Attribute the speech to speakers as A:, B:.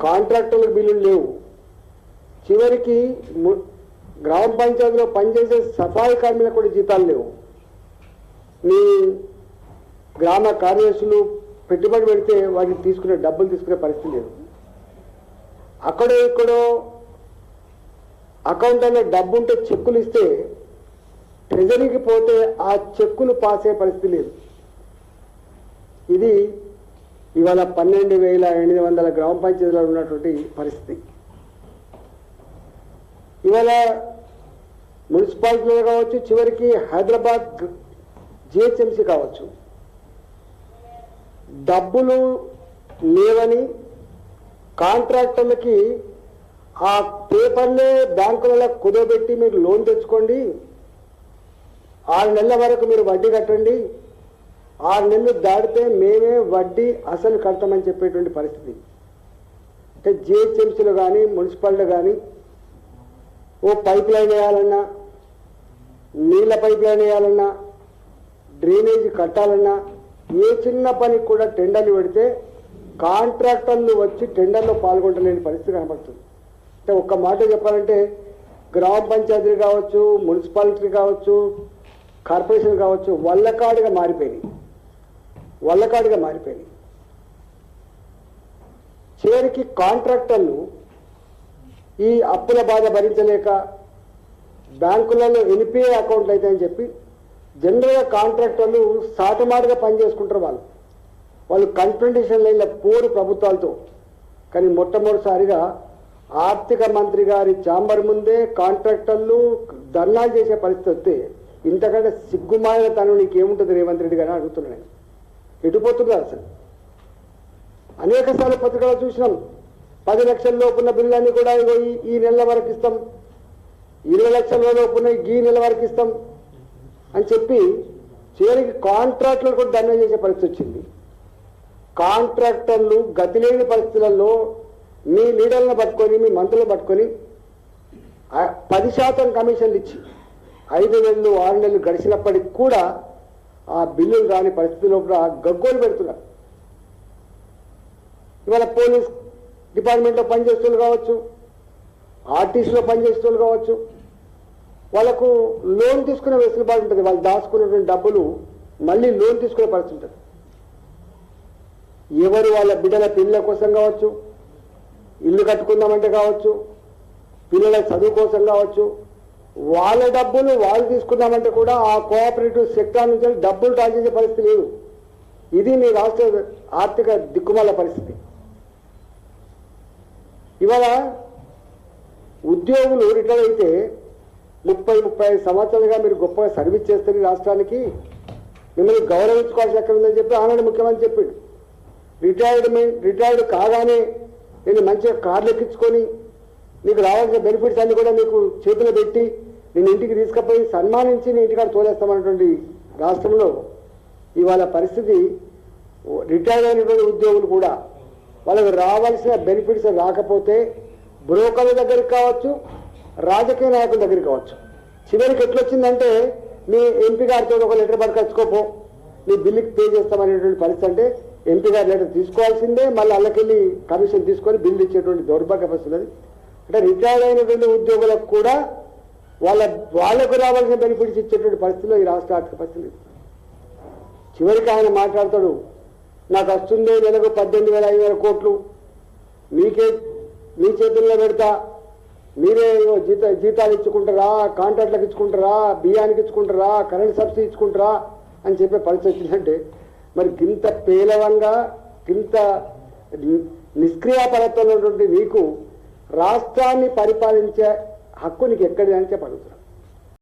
A: కాంట్రాక్టర్లకు బిల్లులు లేవు, చివరికి గ్రామ పంచాయతీలో పనిచేసే సఫాయి కార్మికులకు కూడా జీతాలు లేవు. మీ గ్రామ కార్యదర్శులు పెట్టుబడి పెడితే వాటిని తీసుకునే డబ్బులు తీసుకునే పరిస్థితి లేదు. అక్కడో ఇక్కడో అకౌంట్లో డబ్బు ఉంటే చెక్కులు ఇస్తే ట్రెజరీకి పోతే ఆ చెక్కులు పాస్ అయ్యే పరిస్థితి లేదు. ఇది ఇవాళ 12,800 గ్రామ పంచాయతీలో ఉన్నటువంటి పరిస్థితి. ఇవాళ మున్సిపాలిటీలో కావచ్చు, చివరికి హైదరాబాద్ జిహెచ్ఎంసీ కావచ్చు, డబ్బులు లేవని కాంట్రాక్టర్లకి ఆ పేపర్లే బ్యాంకులలో కుదవబెట్టి మీరు లోన్ తెచ్చుకోండి, 6 నెలల వరకు మీరు వడ్డీ కట్టండి, 6 నెలలు దాటితే మేమే వడ్డీ అసలు కడతామని చెప్పేటువంటి పరిస్థితి. అంటే జిహెచ్ఎంసీలో కానీ మున్సిపాలిటీలో కానీ ఓ పైప్ లైన్ వేయాలన్నా, నీళ్ళ పైప్ లైన్ వేయాలన్నా, డ్రైనేజీ కట్టాలన్నా, ఏ చిన్న పనికి కూడా టెండర్లు పెడితే కాంట్రాక్టర్లు వచ్చి టెండర్లో పాల్గొంటలేని పరిస్థితి కనబడుతుంది. అంటే ఒక్క మాట చెప్పాలంటే గ్రామ పంచాయతీ కావచ్చు, మున్సిపాలిటీ కావచ్చు, కార్పొరేషన్ కావచ్చు, వల్లకాడిగా మారిపోయినాయి. చివరికి కాంట్రాక్టర్లు ఈ అప్పుల బాధ భరించలేక బ్యాంకులలో ఎన్పిఏ అకౌంట్లు అవుతాయని చెప్పి జనరల్గా కాంట్రాక్టర్లు సాటమాటుగా పనిచేసుకుంటారు. వాళ్ళు కన్ఫ్రంటేషన్ లైన్లో పోరు ప్రభుత్వాలతో. కానీ మొట్టమొదటిసారిగా ఆర్థిక మంత్రి గారి ఛాంబర్ ముందే కాంట్రాక్టర్లు ధర్నాలు చేసే పరిస్థితి వస్తే ఇంతకంటే సిగ్గుమాలిన తను నీకేముంటుంది రేవంత్ రెడ్డి గారు అడుగుతున్నాను నేను. ఎటుపోతున్నారు అసలు? అనేక సార్లు పత్రికలు చూసినాం, 10 లక్షల లోపున్న బిల్లులన్నీ కూడా ఈ నెల వరకు ఇస్తాం, 20 లక్షల లోపున్న ఈ నెల వరకు ఇస్తాం అని చెప్పి చివరికి కాంట్రాక్టర్లు కూడా ధర్నా చేసే పరిస్థితి వచ్చింది. కాంట్రాక్టర్లు గతి లేని పరిస్థితులలో మీ లీడర్లను పట్టుకొని, మీ మంత్రులను పట్టుకొని 10% కమిషన్లు ఇచ్చి 5 నెలలు 6 నెలలు గడిచినప్పటికి కూడా ఆ బిల్లులు రాని పరిస్థితిలో కూడా గగ్గోలు పెడుతున్నారు. ఇవాళ పోలీస్ డిపార్ట్మెంట్లో పనిచేస్తున్నారు కావచ్చు, ఆర్టీసీలో పనిచేస్తున్నారు కావచ్చు, వాళ్ళకు లోన్ తీసుకునే వెసులుబాటు ఉంటుంది. వాళ్ళు దాచుకున్నటువంటి డబ్బులు మళ్ళీ లోన్ తీసుకునే పరిస్థితి ఉంటుంది. ఎవరు వాళ్ళ బిడ్డల పిల్లల కోసం కావచ్చు, ఇల్లు కట్టుకుందామంటే కావచ్చు, పిల్లల చదువు కోసం కావచ్చు, వాళ్ళ డబ్బులు వాళ్ళు తీసుకుందామంటే కూడా ఆ కోఆపరేటివ్ సెక్టార్ నుంచి డబ్బులు డ్రా చేసే పరిస్థితి లేదు. ఇది మీ రాష్ట్ర ఆర్థిక దిక్కుమాల పరిస్థితి. ఇవాళ ఉద్యోగులు రిటైర్ అయితే 30-35 సంవత్సరాలుగా మీరు గొప్పగా సర్వీస్ చేస్తారు రాష్ట్రానికి, మిమ్మల్ని గౌరవించుకోవాల్సి ఎక్కడ ఉందని చెప్పి ఆనాడు ముఖ్యమంత్రి చెప్పిండు. రిటైర్డ్ కాగానే నేను మంచిగా కార్లు ఎక్కించుకొని నీకు రావాల్సిన బెనిఫిట్స్ అన్ని కూడా మీకు చేతిలో పెట్టి నేను ఇంటికి తీసుకుపోయి సన్మానించి నీ ఇంటికాడ తోలేస్తామన్నటువంటి రాష్ట్రంలో ఇవాళ పరిస్థితి రిటైర్ అయినటువంటి ఉద్యోగులు కూడా వాళ్ళకి రావాల్సిన బెనిఫిట్స్ రాకపోతే బ్రోకర్ల దగ్గరికి కావచ్చు, రాజకీయ నాయకుల దగ్గరికి కావచ్చు, చివరికి ఎట్లొచ్చిందంటే మీ ఎంపీ గారితో ఒక లెటర్ పట్టుకొచ్చుకోపో నీ బిల్లుకి పే చేస్తామనేటువంటి పరిస్థితి. అంటే ఎంపీ గారి లెటర్ తీసుకోవాల్సిందే, మళ్ళీ అల్లకెళ్ళి కమిషన్ తీసుకొని బిల్లు ఇచ్చేటువంటి దౌర్భాగ్య పరిస్థితి. అంటే రిటైర్డ్ అయినటువంటి ఉద్యోగులకు కూడా వాళ్ళకు రావాల్సిన బెనిఫిట్స్ ఇచ్చేటువంటి పరిస్థితిలో ఈ రాష్ట్ర ఆర్థిక పరిస్థితి. చివరికి ఆయన మాట్లాడతాడు, నాకు వస్తుందే నెలకు 18,500 కోట్లు మీ చేతుల్లో పెడతా, మీరే జీతాలు ఇచ్చుకుంటారా, కాంట్రాక్ట్లకు ఇచ్చుకుంటారా, బియ్యానికి ఇచ్చుకుంటారా, కరెంట్ సబ్సిడీ ఇచ్చుకుంటారా అని చెప్పే పరిస్థితి వచ్చిందంటే మరి ఇంత పేలవంగా ఇంత నిష్క్రియాపరత్వం ఉన్నటువంటి నీకు రాష్ట్రాన్ని పరిపాలించే హక్కు నీకు ఎక్కడి అని చెప్పి అడుగుతున్నా.